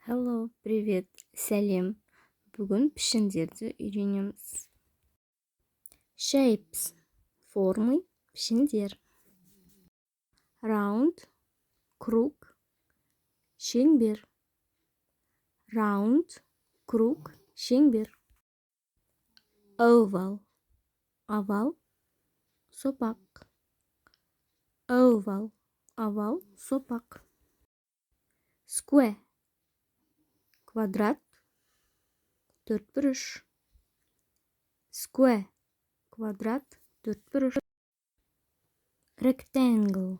Hello, привет, сәлем. Бүгін пішіндерді үйренеміз. Shapes, формы, пішіндер. Round, круг, шеңбер. Round, круг, шеңбер. Oval, овал, сопақ. Oval, овал, сопақ. Square, квадрат, төртбұрыш. Square, квадрат, төртбұрыш. Rectangle,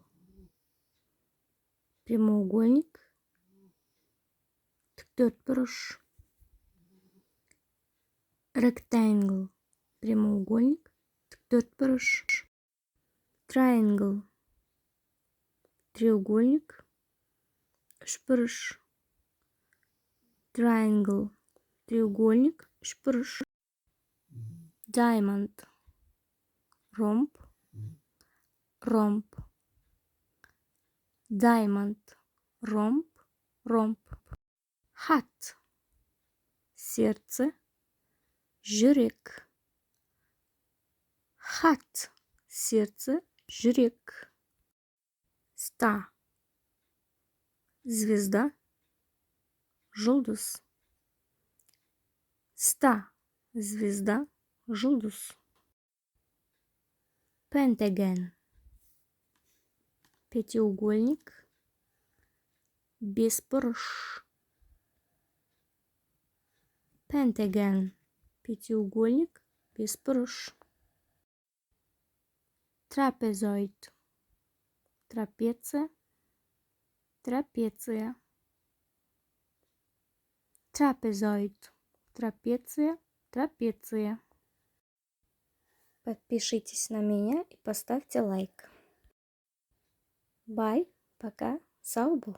прямоугольник, төртбұрыш. Rectangle, прямоугольник, төртбұрыш. Triangle, треугольник, үшбұрыш. Triangle, треугольник, үшбұрыш. Diamond, ромб, ромб. Diamond, ромб, ромб. Heart, сердце, жүрек. Heart, сердце, жүрек. Star, звезда, жұлдыз. Star, звезда, жұлдыз. Pentagon, пятиугольник, бесбұрыш. Pentagon, пятиугольник, бесбұрыш. Trapezoid, трапеция, трапеция. Trapezoid, трапеция, трапеция. Подпишитесь на меня и поставьте лайк. Bye, пока, сау бол.